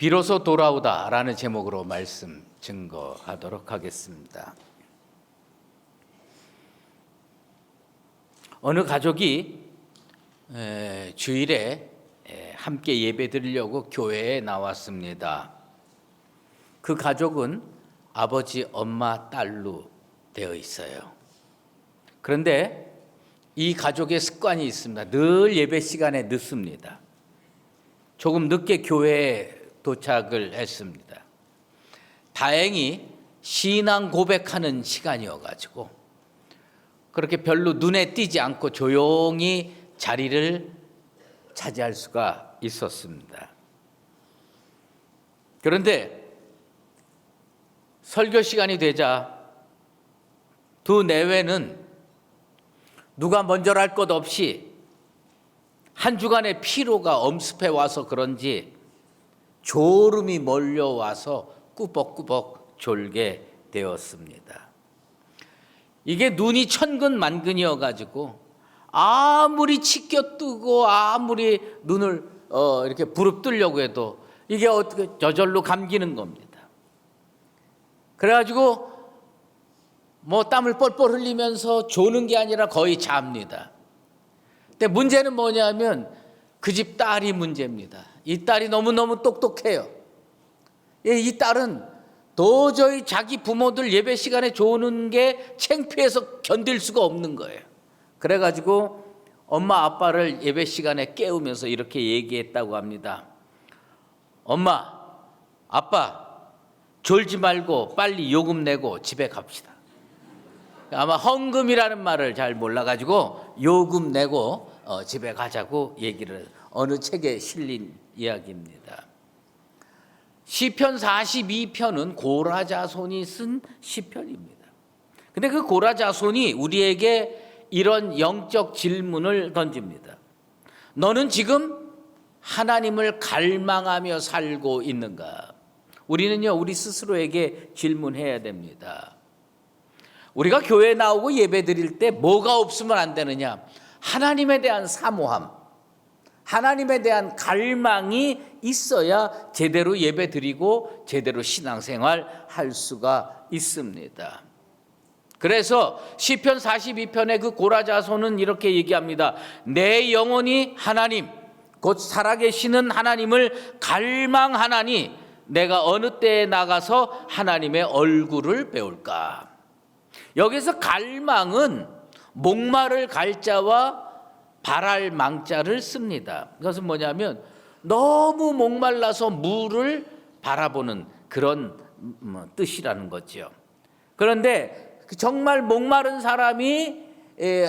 비로소 돌아오다라는 제목으로 말씀 증거하도록 하겠습니다. 어느 가족이 주일에 함께 예배 드리려고 교회에 나왔습니다. 그 가족은 아버지, 엄마, 딸로 되어 있어요. 그런데 이 가족의 습관이 있습니다. 늘 예배 시간에 늦습니다. 조금 늦게 교회에 도착을 했습니다. 다행히 신앙 고백하는 시간이어가지고 그렇게 별로 눈에 띄지 않고 조용히 자리를 차지할 수가 있었습니다. 그런데 설교 시간이 되자 두 내외는 누가 먼저랄 것 없이 한 주간의 피로가 엄습해 와서 그런지 졸음이 몰려와서 꾸벅꾸벅 졸게 되었습니다. 이게 눈이 천근만근이어가지고 아무리 치켜뜨고 아무리 눈을 이렇게 부릅뜨려고 해도 이게 어떻게 저절로 감기는 겁니다. 그래가지고 뭐 땀을 뻘뻘 흘리면서 조는 게 아니라 거의 잡니다. 근데 문제는 뭐냐면 그 집 딸이 문제입니다. 이 딸이 너무너무 똑똑해요. 이 딸은 도저히 자기 부모들 예배 시간에 조는 게 창피해서 견딜 수가 없는 거예요. 그래가지고 엄마 아빠를 예배 시간에 깨우면서 이렇게 얘기했다고 합니다. 엄마, 아빠, 졸지 말고 빨리 요금 내고 집에 갑시다. 아마 헌금이라는 말을 잘 몰라가지고 요금 내고 집에 가자고 얘기를 어느 책에 실린 이야기입니다. 시편 42편은 고라자손이 쓴 시편입니다. 근데 그 고라자손이 우리에게 이런 영적 질문을 던집니다. 너는 지금 하나님을 갈망하며 살고 있는가? 우리는요, 우리 스스로에게 질문해야 됩니다. 우리가 교회에 나오고 예배 드릴 때 뭐가 없으면 안 되느냐? 하나님에 대한 사모함, 하나님에 대한 갈망이 있어야 제대로 예배 드리고 제대로 신앙생활 할 수가 있습니다. 그래서 시편 42편의 그 고라자손은 이렇게 얘기합니다. 내 영혼이 하나님, 곧 살아계시는 하나님을 갈망하나니 내가 어느 때에 나가서 하나님의 얼굴을 배울까? 여기서 갈망은 목마를 갈자와 바랄 망자를 씁니다. 그것은 뭐냐면 너무 목말라서 물을 바라보는 그런 뜻이라는 거죠. 그런데 정말 목마른 사람이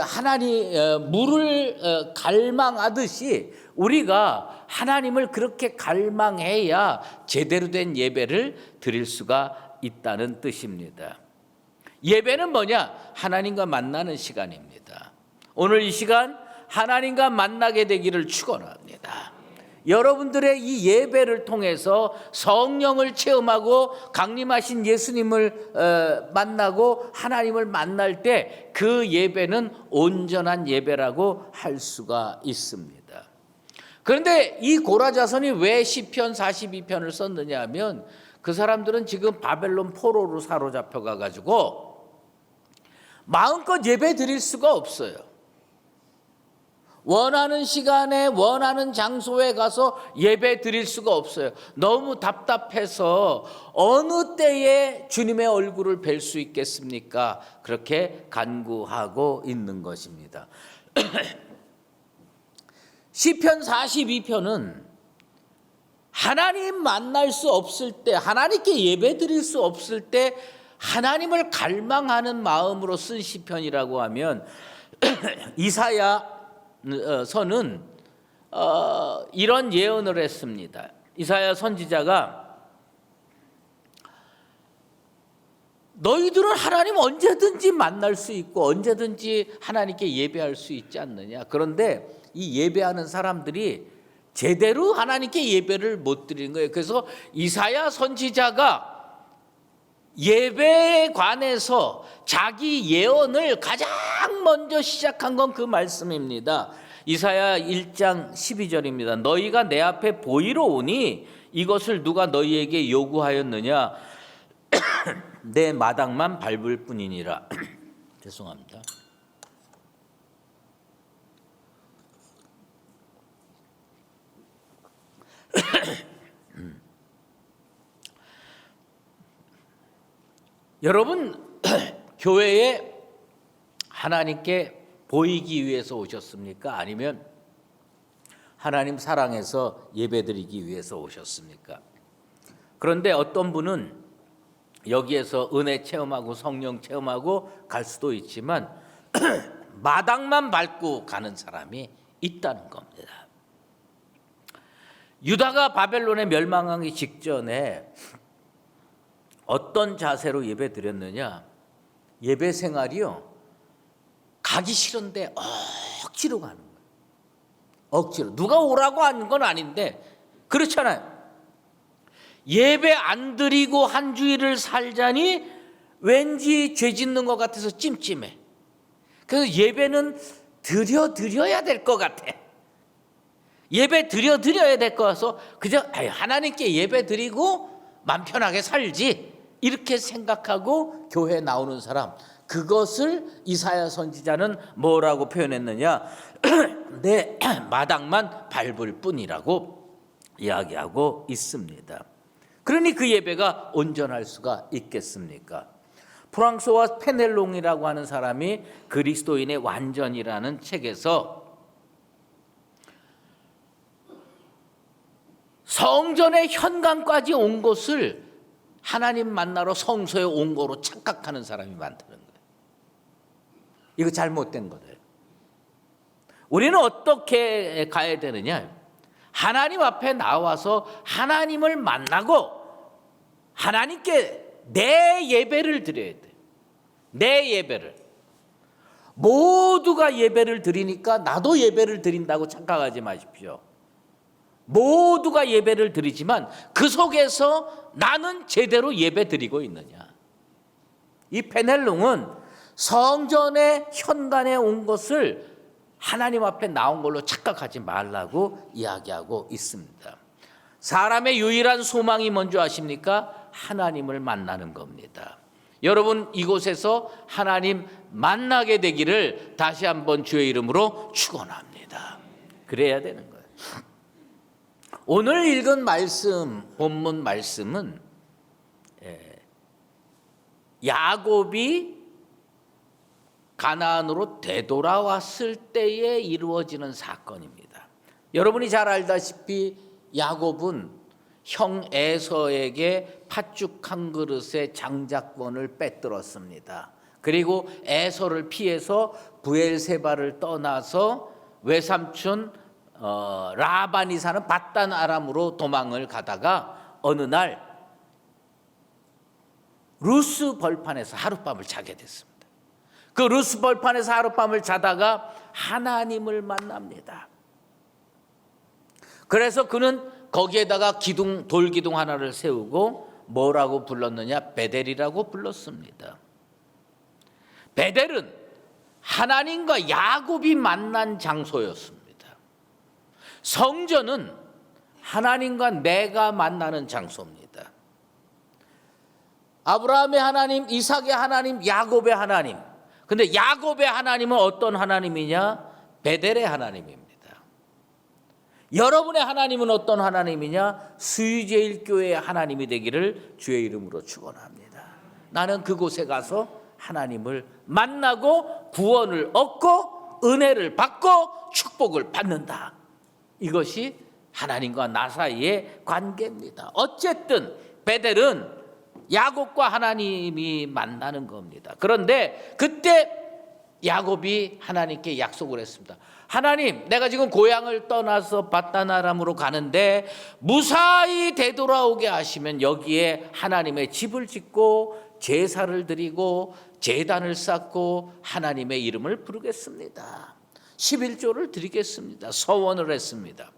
하나님 물을 갈망하듯이 우리가 하나님을 그렇게 갈망해야 제대로 된 예배를 드릴 수가 있다는 뜻입니다. 예배는 뭐냐? 하나님과 만나는 시간입니다. 오늘 이 시간 하나님과 만나게 되기를 축원합니다. 여러분들의 이 예배를 통해서 성령을 체험하고 강림하신 예수님을 만나고 하나님을 만날 때 그 예배는 온전한 예배라고 할 수가 있습니다. 그런데 이 고라자손이 왜 시편 42편을 썼느냐 하면 그 사람들은 지금 바벨론 포로로 사로잡혀 가지고 마음껏 예배 드릴 수가 없어요. 원하는 시간에 원하는 장소에 가서 예배 드릴 수가 없어요. 너무 답답해서 어느 때에 주님의 얼굴을 뵐 수 있겠습니까? 그렇게 간구하고 있는 것입니다. 시편 42편은 하나님 만날 수 없을 때, 하나님께 예배 드릴 수 없을 때 하나님을 갈망하는 마음으로 쓴 시편이라고 하면 이사야 서는 이런 예언을 했습니다. 이사야 선지자가 너희들은 하나님 언제든지 만날 수 있고 언제든지 하나님께 예배할 수 있지 않느냐. 그런데 이 예배하는 사람들이 제대로 하나님께 예배를 못 드리는 거예요. 그래서 이사야 선지자가 예배에 관해서 자기 예언을 가장 먼저 시작한 건 그 말씀입니다. 이사야 1장 12절입니다. 너희가 내 앞에 보이러 오니 이것을 누가 너희에게 요구하였느냐? 내 마당만 밟을 뿐이니라. 죄송합니다. 여러분, 교회에 하나님께 보이기 위해서 오셨습니까? 아니면 하나님 사랑해서 예배드리기 위해서 오셨습니까? 그런데 어떤 분은 여기에서 은혜 체험하고 성령 체험하고 갈 수도 있지만 마당만 밟고 가는 사람이 있다는 겁니다. 유다가 바벨론에 멸망하기 직전에 어떤 자세로 예배 드렸느냐? 예배 생활이요, 가기 싫은데 억지로 가는 거예요. 억지로. 누가 오라고 하는 건 아닌데 그렇잖아요. 예배 안 드리고 한 주일을 살자니 왠지 죄 짓는 것 같아서 찜찜해. 그래서 예배는 드려야 될 것 같아. 예배 드려야 될 것 같아서 그저 하나님께 예배 드리고 맘 편하게 살지, 이렇게 생각하고 교회에 나오는 사람, 그것을 이사야 선지자는 뭐라고 표현했느냐? 내 마당만 밟을 뿐이라고 이야기하고 있습니다. 그러니 그 예배가 온전할 수가 있겠습니까? 프랑소와 페넬롱이라고 하는 사람이 그리스도인의 완전이라는 책에서 성전의 현관까지 온 것을 하나님 만나러 성소에 온 거로 착각하는 사람이 많다는 거예요. 이거 잘못된 거예요. 우리는 어떻게 가야 되느냐? 하나님 앞에 나와서 하나님을 만나고 하나님께 내 예배를 드려야 돼. 내 예배를. 모두가 예배를 드리니까 나도 예배를 드린다고 착각하지 마십시오. 모두가 예배를 드리지만 그 속에서 나는 제대로 예배 드리고 있느냐? 이 페넬롱은 성전의 현관에 온 것을 하나님 앞에 나온 걸로 착각하지 말라고 이야기하고 있습니다. 사람의 유일한 소망이 뭔지 아십니까? 하나님을 만나는 겁니다. 여러분, 이곳에서 하나님 만나게 되기를 다시 한번 주의 이름으로 축원합니다. 그래야 되는 거예요. 오늘 읽은 말씀, 본문 말씀은 야곱이 가나안으로 되돌아왔을 때에 이루어지는 사건입니다. 여러분이 잘 알다시피 야곱은 형 에서에게 팥죽 한 그릇의 장자권을 빼들었습니다. 그리고 에서를 피해서 브엘세바를 떠나서 외삼촌 라반이 사는 밧단 아람으로 도망을 가다가 어느 날 루스 벌판에서 하룻밤을 자게 됐습니다. 그 루스 벌판에서 하룻밤을 자다가 하나님을 만납니다. 그래서 그는 거기에다가 돌기둥 하나를 세우고 뭐라고 불렀느냐? 베델이라고 불렀습니다. 베델은 하나님과 야곱이 만난 장소였습니다. 성전은 하나님과 내가 만나는 장소입니다. 아브라함의 하나님, 이삭의 하나님, 야곱의 하나님. 근데 야곱의 하나님은 어떤 하나님이냐? 베델의 하나님입니다. 여러분의 하나님은 어떤 하나님이냐? 수유제일교회의 하나님이 되기를 주의 이름으로 축원합니다. 나는 그곳에 가서 하나님을 만나고 구원을 얻고 은혜를 받고 축복을 받는다. 이것이 하나님과 나 사이의 관계입니다. 어쨌든 베델은 야곱과 하나님이 만나는 겁니다. 그런데 그때 야곱이 하나님께 약속을 했습니다. 하나님, 내가 지금 고향을 떠나서 밧단 아람으로 가는데 무사히 되돌아오게 하시면 여기에 하나님의 집을 짓고 제사를 드리고 제단을 쌓고 하나님의 이름을 부르겠습니다. 11조를 드리겠습니다. 서원을 했습니다.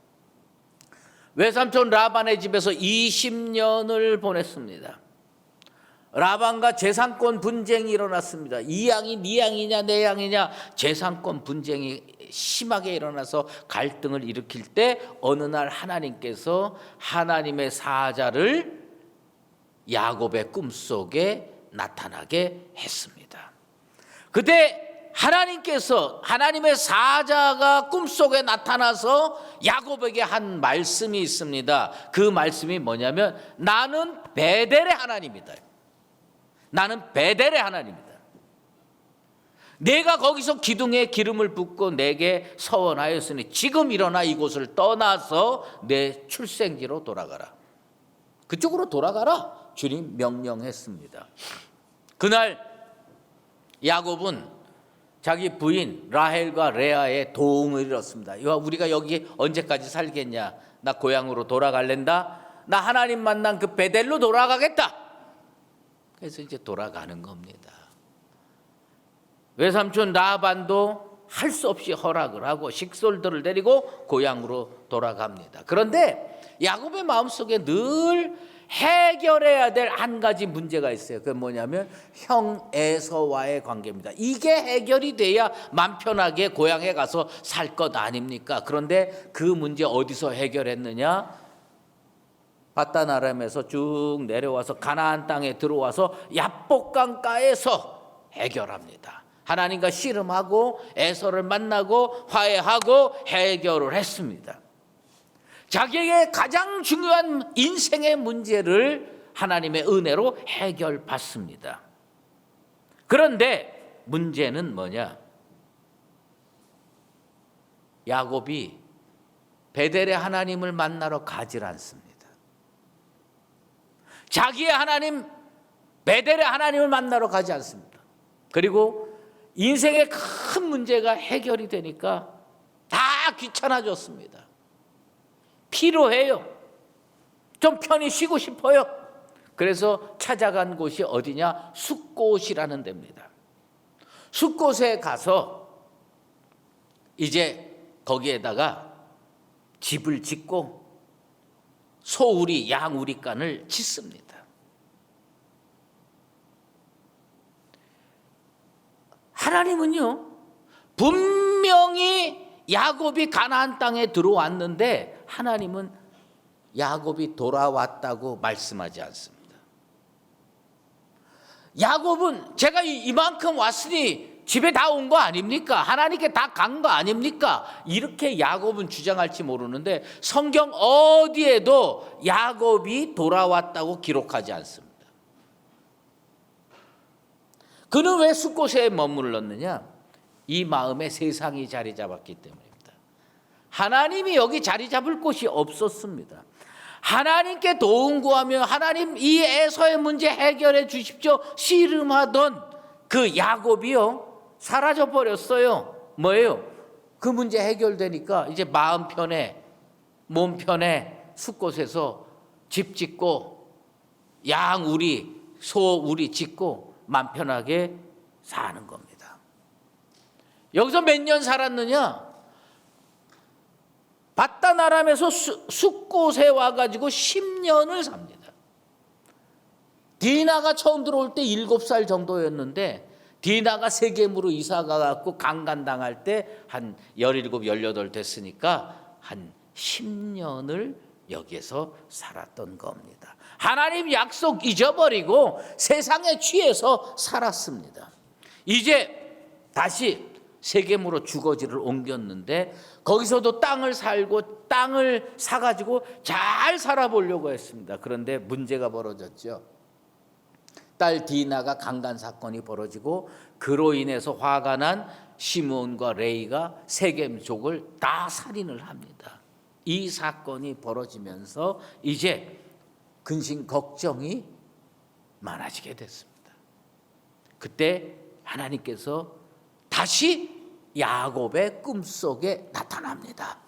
외삼촌 라반의 집에서 20년을 보냈습니다. 라반과 재산권 분쟁이 일어났습니다. 이 양이 네 양이냐 내 양이냐 재산권 분쟁이 심하게 일어나서 갈등을 일으킬 때 어느 날 하나님께서 하나님의 사자를 야곱의 꿈속에 나타나게 했습니다. 그때 하나님께서 하나님의 사자가 꿈속에 나타나서 야곱에게 한 말씀이 있습니다. 그 말씀이 뭐냐면 나는 베델의 하나님이다. 나는 베델의 하나님이다. 내가 거기서 기둥에 기름을 붓고 내게 서원하였으니 지금 일어나 이곳을 떠나서 내 출생지로 돌아가라. 그쪽으로 돌아가라. 주님 명령했습니다. 그날 야곱은 자기 부인 라헬과 레아의 도움을 잃었습니다. 우리가 여기 언제까지 살겠냐? 나 고향으로 돌아갈랜다. 나 하나님 만난 그 베델로 돌아가겠다. 그래서 이제 돌아가는 겁니다. 외삼촌 라반도 할 수 없이 허락을 하고 식솔들을 데리고 고향으로 돌아갑니다. 그런데 야곱의 마음속에 늘 해결해야 될 한 가지 문제가 있어요. 그게 뭐냐면 형 에서와의 관계입니다. 이게 해결이 돼야 맘 편하게 고향에 가서 살 것 아닙니까? 그런데 그 문제 어디서 해결했느냐? 바단 아람에서 쭉 내려와서 가나안 땅에 들어와서 야복강가에서 해결합니다. 하나님과 씨름하고 에서를 만나고 화해하고 해결을 했습니다. 자기에게 가장 중요한 인생의 문제를 하나님의 은혜로 해결받습니다. 그런데 문제는 뭐냐? 야곱이 베델의 하나님을 만나러 가질 않습니다. 자기의 하나님 베델의 하나님을 만나러 가지 않습니다. 그리고 인생의 큰 문제가 해결이 되니까 다 귀찮아졌습니다. 피로해요. 좀 편히 쉬고 싶어요. 그래서 찾아간 곳이 어디냐? 숫곳이라는 데입니다. 숫곳에 가서 이제 거기에다가 집을 짓고 소우리, 양우리간을 짓습니다. 하나님은요, 분명히 야곱이 가나안 땅에 들어왔는데 하나님은 야곱이 돌아왔다고 말씀하지 않습니다. 야곱은 제가 이만큼 왔으니 집에 다 온 거 아닙니까? 하나님께 다 간 거 아닙니까? 이렇게 야곱은 주장할지 모르는데 성경 어디에도 야곱이 돌아왔다고 기록하지 않습니다. 그는 왜 숫곳에 머물렀느냐? 이 마음에 세상이 자리 잡았기 때문입니다. 하나님이 여기 자리 잡을 곳이 없었습니다. 하나님께 도움 구하며 하나님 이 에서의 문제 해결해 주십시오 씨름하던 그 야곱이요 사라져 버렸어요. 뭐예요? 그 문제 해결되니까 이제 마음 편해 몸 편해 숫곳에서 집 짓고 양 우리 소 우리 짓고 맘 편하게 사는 겁니다. 여기서 몇 년 살았느냐? 바단 아람에서 숫곳에 와가지고 10년을 삽니다. 디나가 처음 들어올 때 7살 정도였는데 디나가 세겜으로 이사가 갖고 강간당할 때 한 17, 18 됐으니까 한 10년을 여기에서 살았던 겁니다. 하나님 약속 잊어버리고 세상에 취해서 살았습니다. 이제 다시 세겜으로 주거지를 옮겼는데 거기서도 땅을 사가지고 잘 살아보려고 했습니다. 그런데 문제가 벌어졌죠. 딸 디나가 강간 사건이 벌어지고 그로 인해서 화가 난 시므온과 레이가 세겜족을 다 살인을 합니다. 이 사건이 벌어지면서 이제 근심 걱정이 많아지게 됐습니다. 그때 하나님께서 다시 야곱의 꿈속에 나타납니다.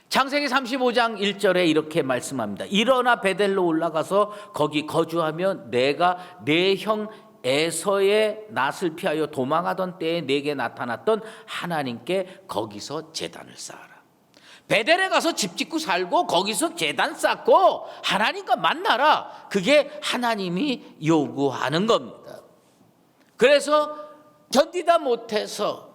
창세기 35장 1절에 이렇게 말씀합니다. 일어나 베델로 올라가서 거기 거주하며 내가 내 형 에서의 낯을 피하여 도망하던 때에 내게 나타났던 하나님께 거기서 제단을 쌓아라. 베델에 가서 집 짓고 살고 거기서 제단 쌓고 하나님과 만나라. 그게 하나님이 요구하는 겁니다. 그래서 견디다 못해서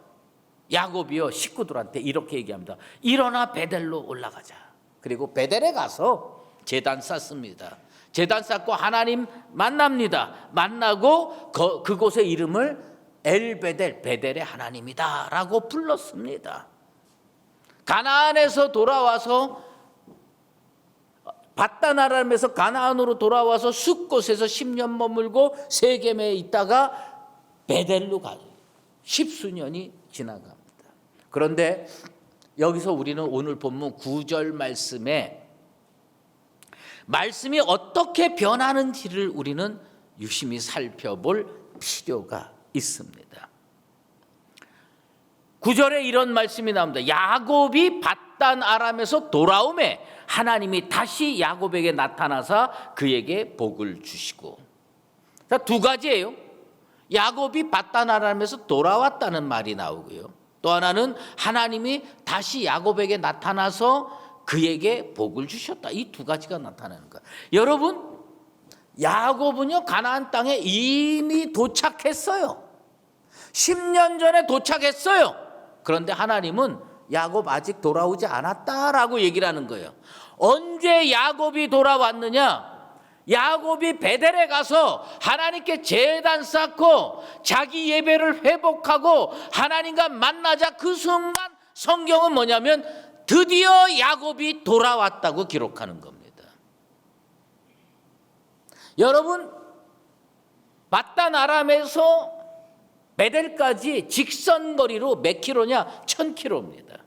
야곱이요 식구들한테 이렇게 얘기합니다. 일어나 베델로 올라가자. 그리고 베델에 가서 제단 쌓습니다. 제단 쌓고 하나님 만납니다. 만나고 그곳의 이름을 엘베델, 베델의 하나님이다 라고 불렀습니다. 가나안에서 돌아와서 밧단 아람에서 가나안으로 돌아와서 숫곳에서 10년 머물고 세겜에 있다가 베델로 가요. 10수년이 지나갑니다. 그런데 여기서 우리는 오늘 본문 9절 말씀이 어떻게 변하는지를 우리는 유심히 살펴볼 필요가 있습니다. 9절에 이런 말씀이 나옵니다. 야곱이 밧단 아람에서 돌아오매 하나님이 다시 야곱에게 나타나사 그에게 복을 주시고. 자, 두 가지예요. 야곱이 밧단 아람에서 돌아왔다는 말이 나오고요. 또 하나는 하나님이 다시 야곱에게 나타나서 그에게 복을 주셨다. 이 두 가지가 나타나는 거예요. 여러분, 야곱은요 가나안 땅에 이미 도착했어요. 10년 전에 도착했어요. 그런데 하나님은 야곱 아직 돌아오지 않았다라고 얘기를 하는 거예요. 언제 야곱이 돌아왔느냐? 야곱이 베델에 가서 하나님께 제단 쌓고 자기 예배를 회복하고 하나님과 만나자 그 순간 성경은 뭐냐면 드디어 야곱이 돌아왔다고 기록하는 겁니다. 여러분, 밧단 아람에서 베델까지 직선거리로 몇 킬로냐? 1000킬로입니다.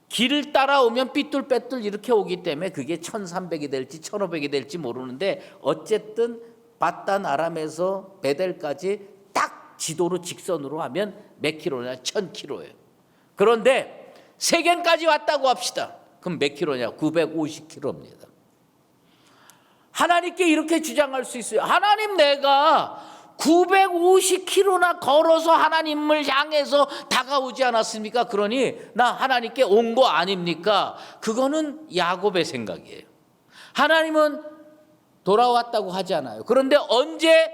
길을 따라오면 삐뚤빼뚤 이렇게 오기 때문에 그게 1300이 될지 1500이 될지 모르는데 어쨌든 밧단 아람에서 베델까지 딱 지도로 직선으로 하면 몇 킬로냐? 1000킬로예요. 그런데 세겜까지 왔다고 합시다. 그럼 몇 킬로냐? 950킬로입니다. 하나님께 이렇게 주장할 수 있어요. 하나님, 내가 950km나 걸어서 하나님을 향해서 다가오지 않았습니까? 그러니 나 하나님께 온 거 아닙니까? 그거는 야곱의 생각이에요. 하나님은 돌아왔다고 하지 않아요. 그런데 언제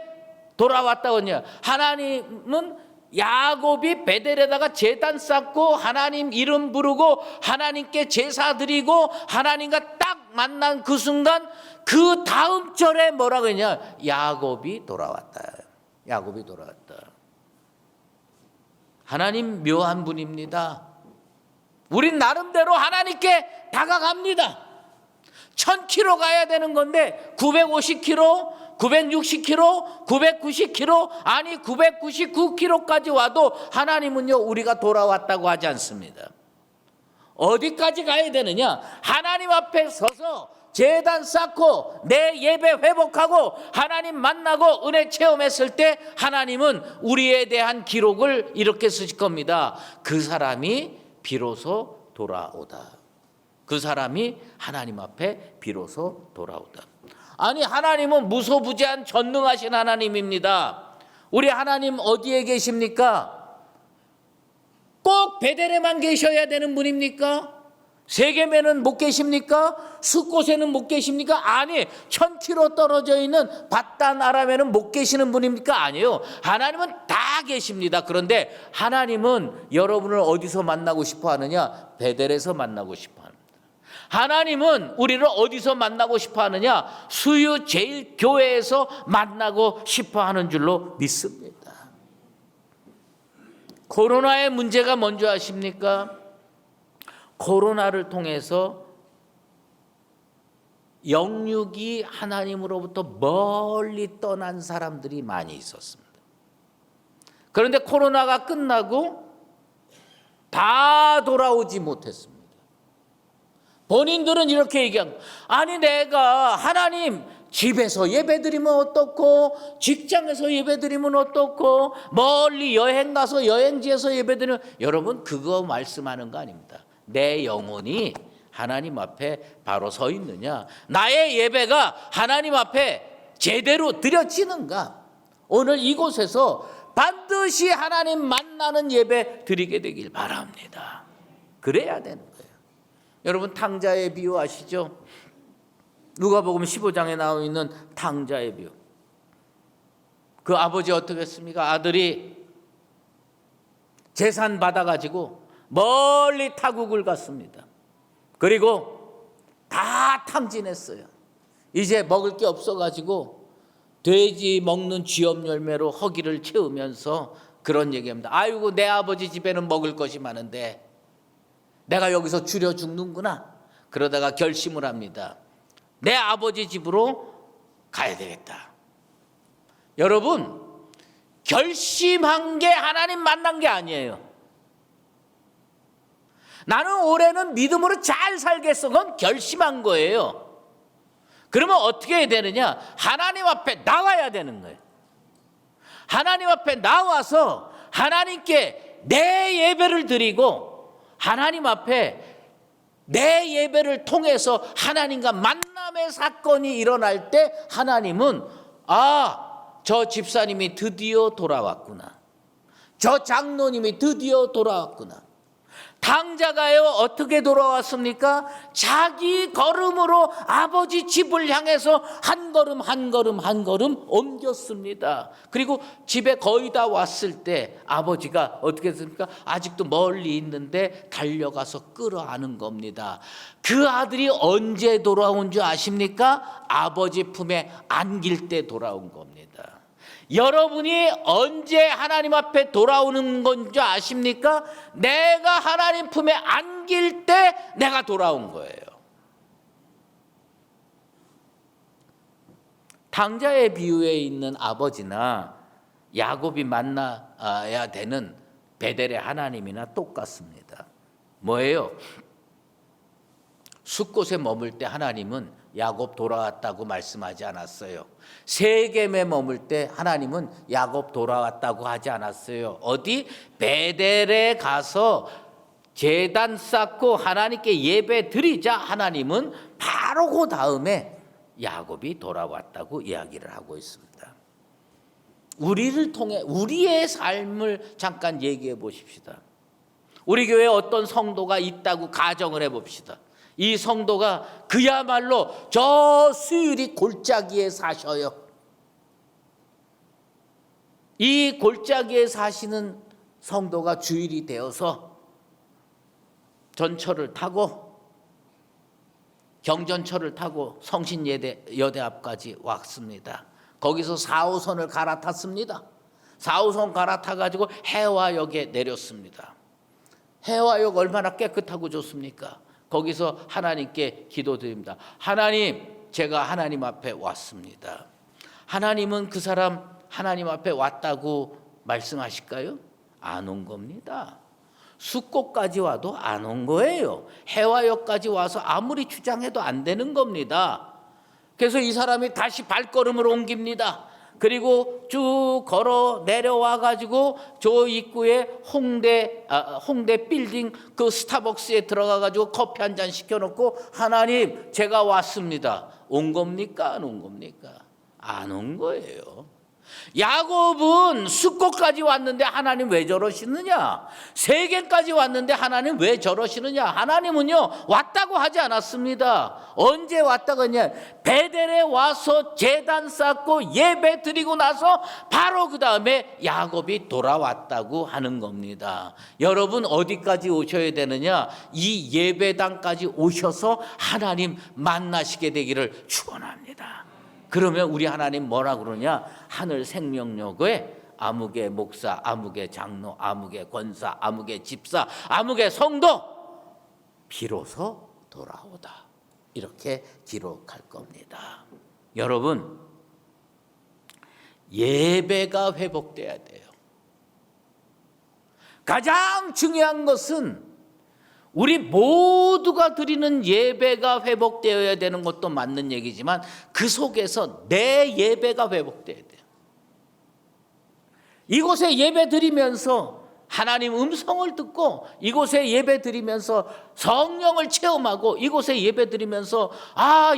돌아왔다고 하냐? 하나님은 야곱이 베델에다가 제단 쌓고 하나님 이름 부르고 하나님께 제사 드리고 하나님과 딱 만난 그 순간 그 다음 절에 뭐라고 했냐? 야곱이 돌아왔다. 야곱이 돌아왔다. 하나님 묘한 분입니다. 우린 나름대로 하나님께 다가갑니다. 1000km 가야 되는 건데 950km, 960km, 990km, 아니 999km까지 와도 하나님은요 우리가 돌아왔다고 하지 않습니다. 어디까지 가야 되느냐? 하나님 앞에 서서 제단 쌓고 내 예배 회복하고 하나님 만나고 은혜 체험했을 때 하나님은 우리에 대한 기록을 이렇게 쓰실 겁니다. 그 사람이 비로소 돌아오다. 그 사람이 하나님 앞에 비로소 돌아오다. 아니, 하나님은 무소부재한 전능하신 하나님입니다. 우리 하나님 어디에 계십니까? 꼭 베델에만 계셔야 되는 분입니까? 세겜에는 못 계십니까? 숫곳에는 못 계십니까? 아니, 1000km 떨어져 있는 밧단 아람에는 못 계시는 분입니까? 아니에요. 하나님은 다 계십니다. 그런데 하나님은 여러분을 어디서 만나고 싶어 하느냐? 베델에서 만나고 싶어 합니다. 하나님은 우리를 어디서 만나고 싶어 하느냐? 수유 제일 교회에서 만나고 싶어 하는 줄로 믿습니다. 코로나의 문제가 뭔지 아십니까? 코로나를 통해서 영육이 하나님으로부터 멀리 떠난 사람들이 많이 있었습니다. 그런데 코로나가 끝나고 다 돌아오지 못했습니다. 본인들은 이렇게 얘기합니다. 아니, 내가 하나님 집에서 예배드리면 어떻고 직장에서 예배드리면 어떻고 멀리 여행 가서 여행지에서 예배드리면, 여러분 그거 말씀하는 거 아닙니다. 내 영혼이 하나님 앞에 바로 서 있느냐? 나의 예배가 하나님 앞에 제대로 드려지는가? 오늘 이곳에서 반드시 하나님 만나는 예배 드리게 되길 바랍니다. 그래야 되는 거예요. 여러분, 탕자의 비유 아시죠? 누가복음 15장에 나와 있는 탕자의 비유. 그 아버지 어떻게 했습니까? 아들이 재산 받아가지고 멀리 타국을 갔습니다. 그리고 다 탕진했어요. 이제 먹을 게 없어가지고 돼지 먹는 쥐업 열매로 허기를 채우면서 그런 얘기합니다. 아이고, 내 아버지 집에는 먹을 것이 많은데 내가 여기서 줄여 죽는구나. 그러다가 결심을 합니다. 내 아버지 집으로 가야 되겠다. 여러분, 결심한 게 하나님 만난 게 아니에요. 나는 올해는 믿음으로 잘 살겠어. 그건 결심한 거예요. 그러면 어떻게 해야 되느냐? 하나님 앞에 나와야 되는 거예요. 하나님 앞에 나와서 하나님께 내 예배를 드리고 하나님 앞에 내 예배를 통해서 하나님과 만남의 사건이 일어날 때 하나님은 저 집사님이 드디어 돌아왔구나. 저 장로님이 드디어 돌아왔구나. 당자가요, 어떻게 돌아왔습니까? 자기 걸음으로 아버지 집을 향해서 한 걸음 한 걸음 한 걸음 옮겼습니다. 그리고 집에 거의 다 왔을 때 아버지가 어떻게 했습니까? 아직도 멀리 있는데 달려가서 끌어안은 겁니다. 그 아들이 언제 돌아온 줄 아십니까? 아버지 품에 안길 때 돌아온 겁니다. 여러분이 언제 하나님 앞에 돌아오는 건 줄 아십니까? 내가 하나님 품에 안길 때 내가 돌아온 거예요. 당자의 비유에 있는 아버지나 야곱이 만나야 되는 베델의 하나님이나 똑같습니다. 뭐예요? 숫곳에 머물 때 하나님은 야곱 돌아왔다고 말씀하지 않았어요. 세겜에 머물 때 하나님은 야곱 돌아왔다고 하지 않았어요. 어디? 베델에 가서 제단 쌓고 하나님께 예배 드리자 하나님은 바로 그 다음에 야곱이 돌아왔다고 이야기를 하고 있습니다. 우리를 통해 우리의 삶을 잠깐 얘기해 보십시다. 우리 교회에 어떤 성도가 있다고 가정을 해봅시다. 이 성도가 그야말로 저 수유리 골짜기에 사셔요. 이 골짜기에 사시는 성도가 주일이 되어서 전철을 타고 경전철을 타고 성신여대 앞까지 왔습니다. 거기서 4호선을 갈아탔습니다. 4호선 갈아타가지고 해화역에 내렸습니다. 해화역 얼마나 깨끗하고 좋습니까? 거기서 하나님께 기도드립니다. 하나님, 제가 하나님 앞에 왔습니다. 하나님은 그 사람 하나님 앞에 왔다고 말씀하실까요? 안 온 겁니다. 숫곳까지 와도 안 온 거예요. 해화역까지 와서 아무리 주장해도 안 되는 겁니다. 그래서 이 사람이 다시 발걸음을 옮깁니다. 그리고 쭉 걸어 내려와 가지고 저 입구에 홍대 빌딩 그 스타벅스에 들어가 가지고 커피 한 잔 시켜놓고 하나님, 제가 왔습니다. 온 겁니까? 안 온 겁니까? 안 온 거예요. 야곱은 숫곳까지 왔는데 하나님 왜 저러시느냐? 세겜까지 왔는데 하나님 왜 저러시느냐? 하나님은요, 왔다고 하지 않았습니다. 언제 왔다고 했냐? 베델에 와서 제단 쌓고 예배 드리고 나서 바로 그 다음에 야곱이 돌아왔다고 하는 겁니다. 여러분, 어디까지 오셔야 되느냐? 이 예배당까지 오셔서 하나님 만나시게 되기를 축원합니다. 그러면 우리 하나님 뭐라 그러냐? 하늘 생명역에 아무개 목사, 아무개 장로, 아무개 권사, 아무개 집사, 아무개 성도 비로소 돌아오다. 이렇게 기록할 겁니다. 여러분, 예배가 회복돼야 돼요. 가장 중요한 것은 우리 모두가 드리는 예배가 회복되어야 되는 것도 맞는 얘기지만 그 속에서 내 예배가 회복돼야 돼요. 이곳에 예배 드리면서 하나님 음성을 듣고 이곳에 예배 드리면서 성령을 체험하고 이곳에 예배 드리면서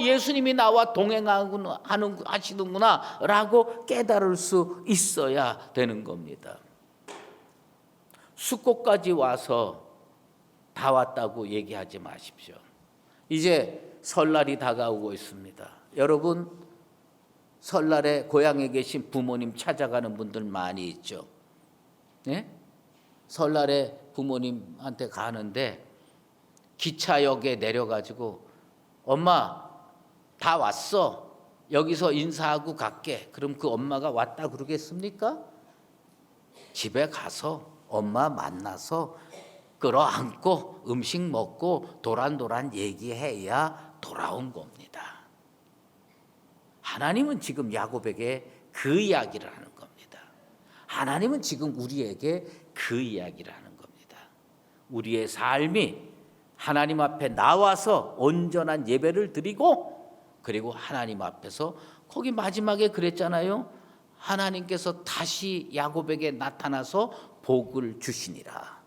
예수님이 나와 동행하시는구나 라고 깨달을 수 있어야 되는 겁니다. 숫곳까지 와서 다 왔다고 얘기하지 마십시오. 이제 설날이 다가오고 있습니다. 여러분, 설날에 고향에 계신 부모님 찾아가는 분들 많이 있죠. 네? 설날에 부모님한테 가는데 기차역에 내려가지고 엄마 다 왔어. 여기서 인사하고 갈게. 그럼 그 엄마가 왔다 그러겠습니까? 집에 가서 엄마 만나서 끌어안고 음식 먹고 도란도란 얘기해야 돌아온 겁니다. 하나님은 지금 야곱에게 그 이야기를 하는 겁니다. 하나님은 지금 우리에게 그 이야기를 하는 겁니다. 우리의 삶이 하나님 앞에 나와서 온전한 예배를 드리고 그리고 하나님 앞에서 거기 마지막에 그랬잖아요. 하나님께서 다시 야곱에게 나타나서 복을 주시니라.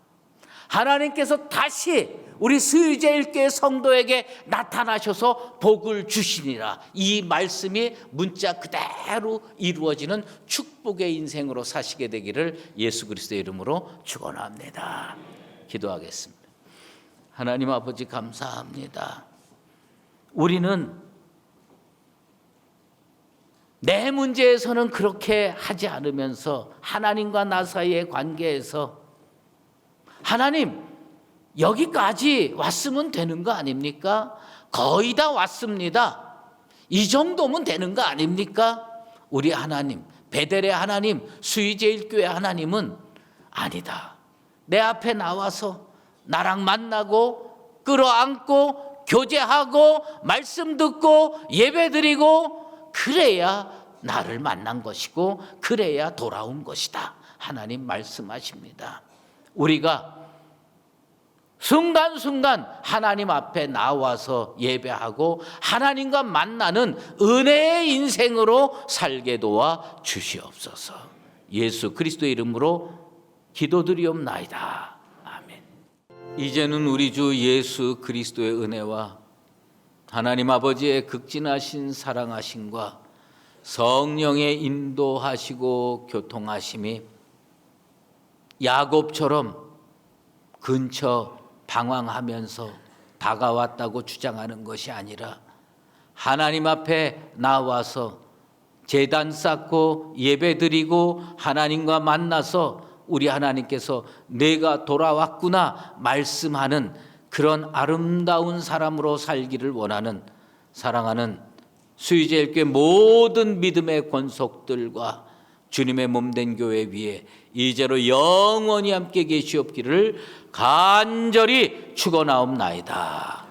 하나님께서 다시 우리 스유제일교회 성도에게 나타나셔서 복을 주시니라. 이 말씀이 문자 그대로 이루어지는 축복의 인생으로 사시게 되기를 예수 그리스도의 이름으로 축원합니다. 기도하겠습니다. 하나님 아버지 감사합니다. 우리는 내 문제에서는 그렇게 하지 않으면서 하나님과 나 사이의 관계에서 하나님 여기까지 왔으면 되는 거 아닙니까? 거의 다 왔습니다. 이 정도면 되는 거 아닙니까? 우리 하나님, 베델의 하나님, 수의제일교회 하나님은 아니다. 내 앞에 나와서 나랑 만나고 끌어안고 교제하고 말씀 듣고 예배드리고 그래야 나를 만난 것이고 그래야 돌아온 것이다. 하나님 말씀하십니다. 우리가 순간순간 하나님 앞에 나와서 예배하고 하나님과 만나는 은혜의 인생으로 살게 도와 주시옵소서. 예수 그리스도의 이름으로 기도드리옵나이다. 아멘. 이제는 우리 주 예수 그리스도의 은혜와 하나님 아버지의 극진하신 사랑하심과 성령의 인도하시고 교통하심이 야곱처럼 근처 방황하면서 다가왔다고 주장하는 것이 아니라 하나님 앞에 나와서 제단 쌓고 예배드리고 하나님과 만나서 우리 하나님께서 내가 돌아왔구나 말씀하는 그런 아름다운 사람으로 살기를 원하는 사랑하는 수의제일교회 모든 믿음의 권속들과 주님의 몸된 교회 위에 이제로 영원히 함께 계시옵기를 간절히 축원하옵나이다.